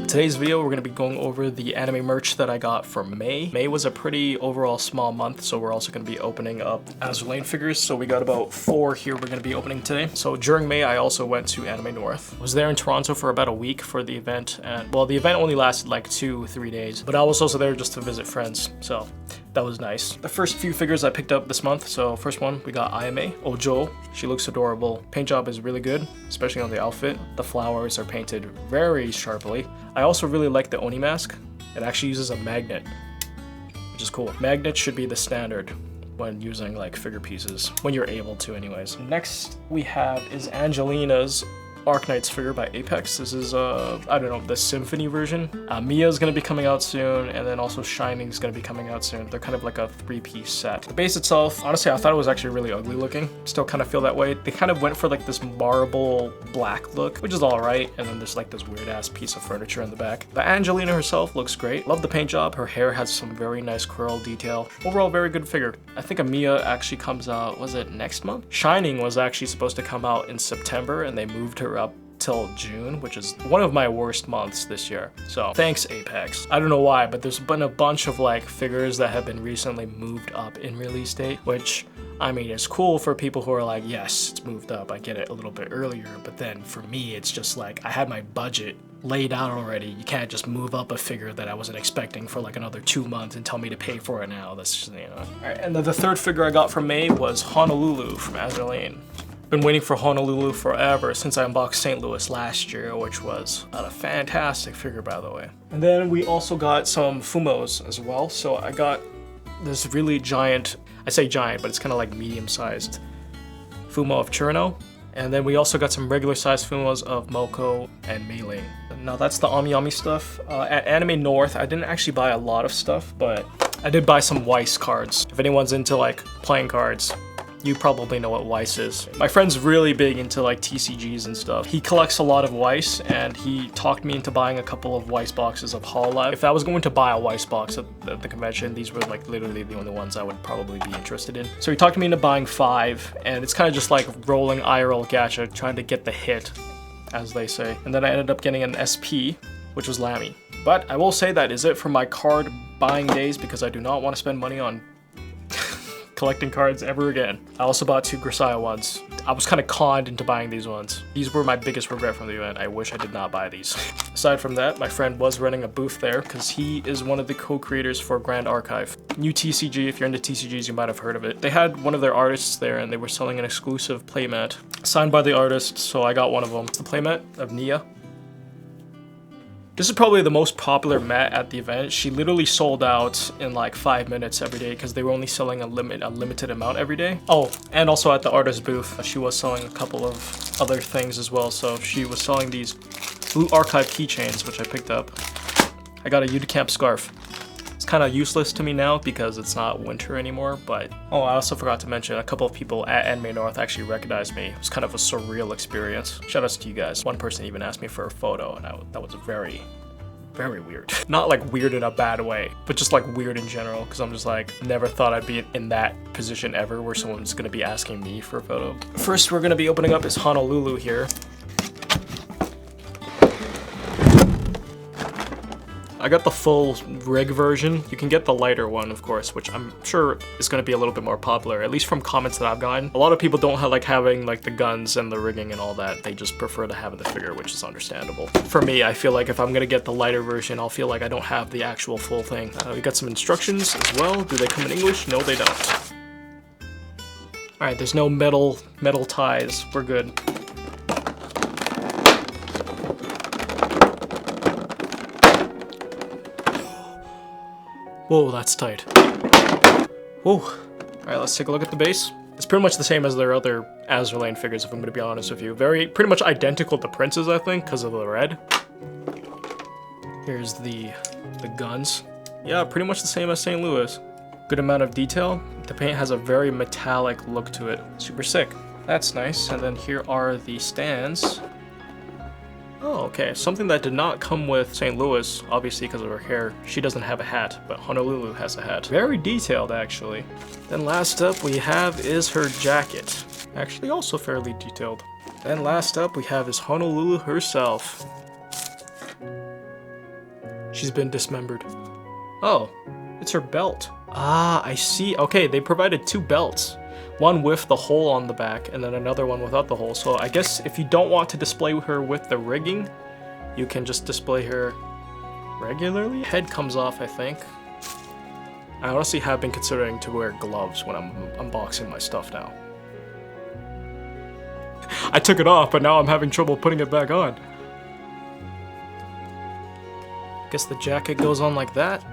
today's video, we're going to be going over the anime merch that I got for May. May was a pretty overall small month, so we're also going to be opening up Azur figures. So we got about 4 here we're going to be opening today. So during May, I also went to Anime North. I was there in Toronto for about a week for the event, and well, the event only lasted like 2-3 days, but I was also there just to visit friends, so that was nice. The first few figures I picked up this month. So first one, we got Ayame Ojo. She looks adorable. Paint job is really good, especially on the outfit. The flowers are painted very sharply. I also really like the Oni mask. It actually uses a magnet, which is cool. Magnets should be the standard when using like figure pieces, when you're able to anyways. Next we have is Angelina's Arknights figure by Apex. This is I don't know, the Symphony version. Mia is going to be coming out soon, and then also Shining is going to be coming out soon. They're kind of like a 3-piece set. The base itself, honestly, I thought it was actually really ugly looking. Still kind of feel that way. They kind of went for like this marble black look, which is all right, and then there's like this weird ass piece of furniture in the back. But Angelina herself looks great. Love the paint job. Her hair has some very nice curl detail. Overall, very good figure. I think Mia actually comes out, was it next month? Shining was actually supposed to come out in September, and they moved her up till June, which is one of my worst months this year. So thanks, Apex. I don't know why, but there's been a bunch of like figures that have been recently moved up in release date, which I mean, it's cool for people who are like, yes, it's moved up, I get it a little bit earlier, but then for me, it's just like, I had my budget laid out already. You can't just move up a figure that I wasn't expecting for like another 2 months and tell me to pay for it now. That's just, you know. All right, and then the third figure I got from May was Honolulu from Azur. Been waiting for Honolulu forever since I unboxed St. Louis last year, which was a fantastic figure, by the way. And then we also got some Fumos as well. So I got this really giant, I say giant, but it's kind of like medium-sized Fumo of Churno. And then we also got some regular-sized Fumos of Moko and Mei-Ling. Now that's the Ami stuff. At Anime North, I didn't actually buy a lot of stuff, but I did buy some Weiss cards. If anyone's into like playing cards, you probably know what Weiss is. My friend's really big into like TCGs and stuff. He collects a lot of Weiss, and he talked me into buying a couple of Weiss boxes of Hololive. If I was going to buy a Weiss box at the convention, these were like literally the only ones I would probably be interested in. So he talked me into buying 5, and it's kind of just like rolling IRL gacha, trying to get the hit, as they say. And then I ended up getting an SP, which was Lammy. But I will say that is it for my card buying days, because I do not want to spend money on collecting cards ever again. I also bought 2 Grisaya ones. I was kind of conned into buying these ones. These were my biggest regret from the event. I wish I did not buy these. Aside from that, my friend was running a booth there because he is one of the co-creators for Grand Archive. New TCG, if you're into TCGs, you might have heard of it. They had one of their artists there, and they were selling an exclusive playmat signed by the artist, so I got one of them. It's the playmat of Nia. This is probably the most popular mat at the event. She literally sold out in like 5 minutes every day because they were only selling a limited amount every day. Oh, and also at the artist booth, she was selling a couple of other things as well. So she was selling these blue archive keychains, which I picked up. I got a Unicamp scarf. It's kind of useless to me now because it's not winter anymore, but oh, I also forgot to mention a couple of people at Anime North actually recognized me. It was kind of a surreal experience. Shout outs to you guys. One person even asked me for a photo, and that was very weird. Not like weird in a bad way, but just like weird in general, because I'm just like, never thought I'd be in that position ever where someone's gonna be asking me for a photo. First we're gonna be opening up is Honolulu here. I got the full rig version. You can get the lighter one, of course, which I'm sure is going to be a little bit more popular, at least from comments that I've gotten. A lot of people don't like having like the guns and the rigging and all that. They just prefer to have the figure, which is understandable. For me, I feel like if I'm going to get the lighter version, I'll feel like I don't have the actual full thing. We got some instructions as well. Do they come in English? No, they don't. All right, there's no metal ties. We're good. Whoa, that's tight. Whoa. All right, let's take a look at the base. It's pretty much the same as their other Azur figures, if I'm gonna be honest with you. Pretty much identical to Prince's, I think, because of the red. Here's the guns. Yeah, pretty much the same as St. Louis. Good amount of detail. The paint has a very metallic look to it. Super sick. That's nice. And then here are the stands. Oh, okay. Something that did not come with St. Louis, obviously because of her hair. She doesn't have a hat, but Honolulu has a hat. Very detailed, actually. Then last up we have is her jacket. Actually also fairly detailed. Then last up we have is Honolulu herself. She's been dismembered. Oh, it's her belt. Ah, I see. Okay, they provided 2 belts. One with the hole on the back and then another one without the hole. So I guess if you don't want to display her with the rigging, you can just display her regularly. Head comes off, I think. I honestly have been considering to wear gloves when I'm unboxing my stuff now. I took it off, but now I'm having trouble putting it back on. Guess the jacket goes on like that.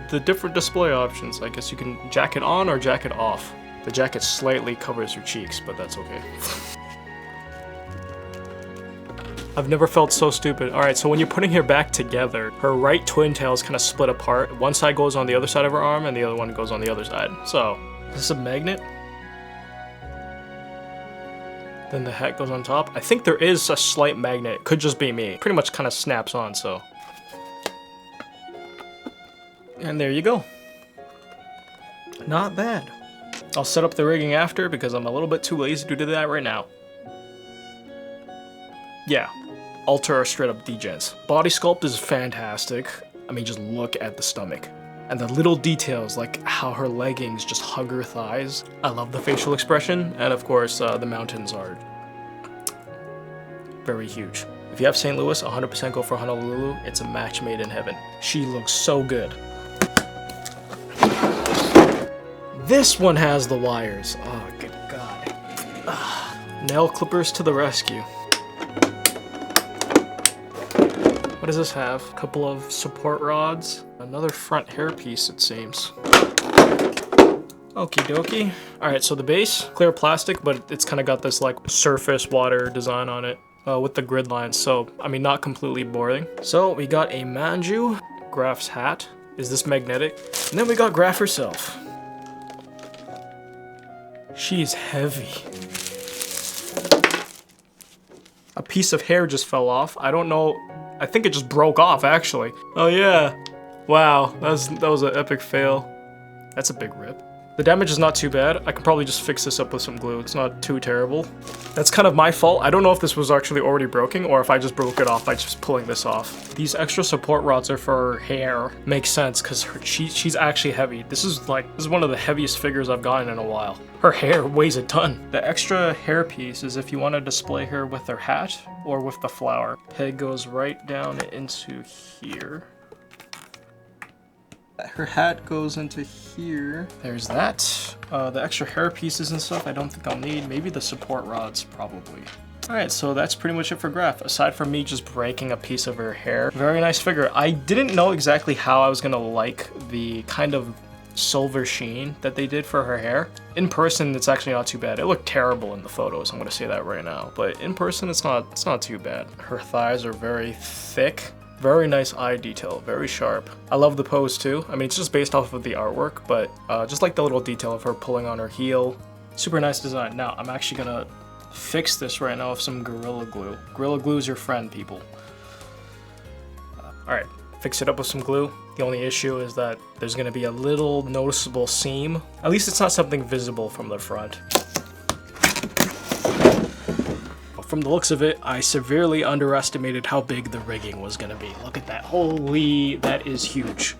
The different display options. I guess you can jacket on or jacket off. The jacket slightly covers your cheeks, but that's okay. I've never felt so stupid. Alright, so when you're putting her back together, her right twin tail is kind of split apart. One side goes on the other side of her arm, and the other one goes on the other side. So, is this a magnet? Then the hat goes on top. I think there is a slight magnet. Could just be me. Pretty much kind of snaps on, so. And there you go. Not bad. I'll set up the rigging after because I'm a little bit too lazy to do that right now. Yeah, Alter are straight up degens. Body sculpt is fantastic. I mean, just look at the stomach. And the little details, like how her leggings just hug her thighs. I love the facial expression, and of course, the mountains are very huge. If you have St. Louis, 100% go for Honolulu. It's a match made in heaven. She looks so good. This one has the wires. Oh, good God. Nail clippers to the rescue. What does this have? A couple of support rods. Another front hairpiece, it seems. Okie dokie. Alright, so the base, clear plastic, but it's kind of got this like surface water design on it with the grid lines. So, I mean, not completely boring. So we got a Manju, Graf's hat. Is this magnetic? And then we got Graf herself. She's heavy. A piece of hair just fell off. I don't know. I think it just broke off, actually. Oh yeah. Wow, that was an epic fail. That's a big rip. The damage is not too bad. I can probably just fix this up with some glue. It's not too terrible. That's kind of my fault. I don't know if this was actually already broken or if I just broke it off by just pulling this off. These extra support rods are for her hair. Makes sense because she's actually heavy. This is one of the heaviest figures I've gotten in a while. Her hair weighs a ton. The extra hair piece is if you want to display her with her hat or with the flower. Peg goes right down into here. Her hat goes into here. There's that. The extra hair pieces and stuff I don't think I'll need. Maybe the support rods, probably. Alright, so that's pretty much it for Graf. Aside from me just breaking a piece of her hair. Very nice figure. I didn't know exactly how I was gonna like the kind of silver sheen that they did for her hair. In person, it's actually not too bad. It looked terrible in the photos, I'm gonna say that right now. But in person, it's not too bad. Her thighs are very thick. Very nice eye detail, very sharp. I love the pose too. I mean, it's just based off of the artwork, but just like the little detail of her pulling on her heel. Super nice design. Now, I'm actually gonna fix this right now with some Gorilla Glue. Gorilla Glue is your friend, people. Alright, fix it up with some glue. The only issue is that there's gonna be a little noticeable seam. At least it's not something visible from the front. From the looks of it, I severely underestimated how big the rigging was gonna be. Look at that. Holy, that is huge.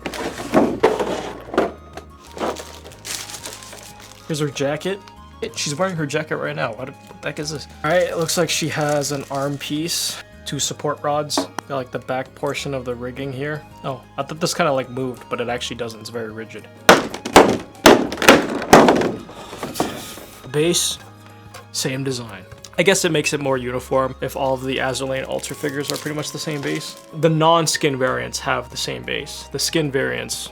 Here's her jacket. She's wearing her jacket right now. What the heck is this? Alright, it looks like she has an arm piece, 2 support rods. Got like the back portion of the rigging here. Oh, I thought this kind of like moved, but it actually doesn't. It's very rigid. Base, same design. I guess it makes it more uniform if all of the Azur Lane Alter figures are pretty much the same base. The non-skin variants have the same base. The skin variants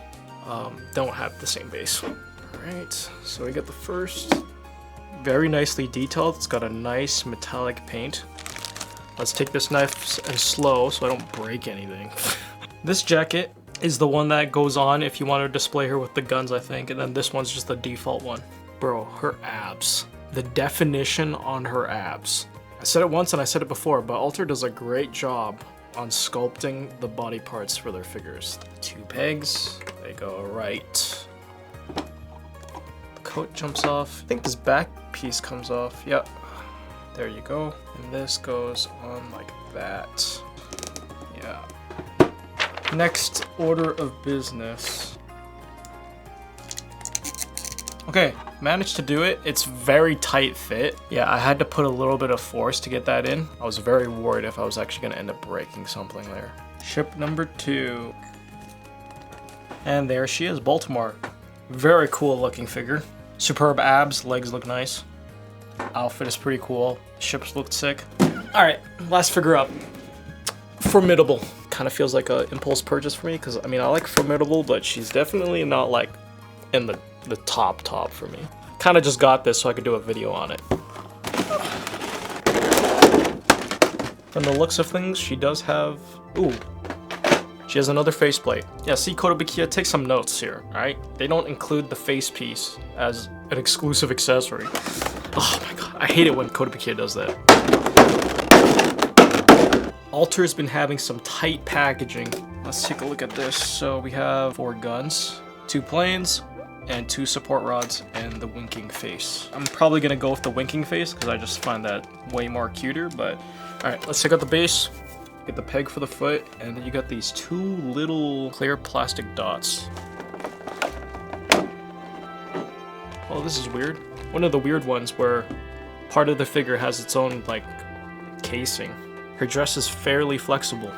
don't have the same base. Alright, so we got the first. Very nicely detailed. It's got a nice metallic paint. Let's take this knife and slow so I don't break anything. This jacket is the one that goes on if you want to display her with the guns, I think. And then this one's just the default one. Bro, her abs. The definition on her abs. I said it once and I said it before, but Alter does a great job on sculpting the body parts for their figures. 2 pegs, they go right. The coat jumps off. I think this back piece comes off. Yep, there you go. And this goes on like that. Yeah. Next order of business. Okay, managed to do it. It's very tight fit. Yeah, I had to put a little bit of force to get that in. I was very worried if I was actually gonna end up breaking something there. Ship number 2. And there she is, Baltimore. Very cool looking figure. Superb abs, legs look nice. Outfit is pretty cool. Ships looked sick. All right, last figure up. Formidable. Kind of feels like an impulse purchase for me because, I mean, I like Formidable, but she's definitely not like in the top for me. Kind of just got this so I could do a video on it. From the looks of things, she does have... Ooh. She has another faceplate. Yeah, see, Kotobukiya, take some notes here, alright? They don't include the face piece as an exclusive accessory. Oh my god, I hate it when Kotobukiya does that. Alter's been having some tight packaging. Let's take a look at this. So we have 4 guns, 2 planes, and 2 support rods, and the winking face. I'm probably gonna go with the winking face because I just find that way more cuter, but... Alright, let's check out the base. Get the peg for the foot, and then you got these 2 little clear plastic dots. Oh, this is weird. One of the weird ones where part of the figure has its own, like, casing. Her dress is fairly flexible.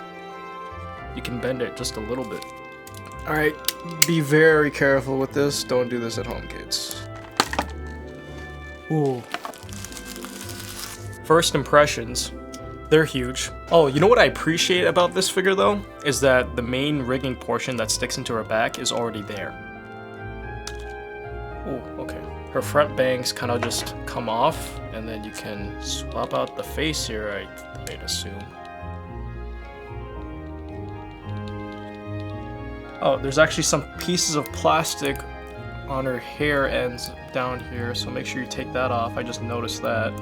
You can bend it just a little bit. Alright, be very careful with this. Don't do this at home, kids. Ooh. First impressions. They're huge. Oh, you know what I appreciate about this figure though? Is that the main rigging portion that sticks into her back is already there. Oh, okay. Her front bangs kind of just come off, and then you can swap out the face here, I'd assume. Oh, there's actually some pieces of plastic on her hair ends down here, so make sure you take that off. I just noticed that.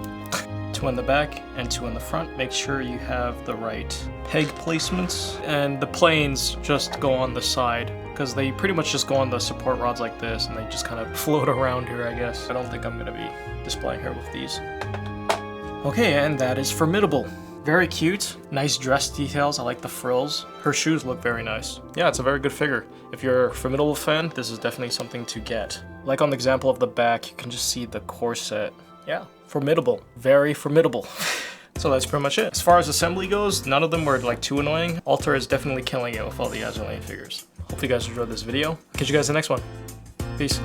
2 on the back and 2 on the front. Make sure you have the right peg placements, and the planes just go on the side because they pretty much just go on the support rods like this, and they just kind of float around here, I guess. I don't think I'm gonna be displaying her with these. Okay, and that is Formidable. Very cute, nice dress details. I like the frills. Her shoes look very nice. Yeah, it's a very good figure. If you're a Formidable fan, this is definitely something to get. Like on the example of the back, you can just see the corset. Yeah, formidable. Very formidable. So that's pretty much it. As far as assembly goes, none of them were like too annoying. Alter is definitely killing it with all the Azur figures. Hope you guys enjoyed this video. Catch you guys in the next one. Peace.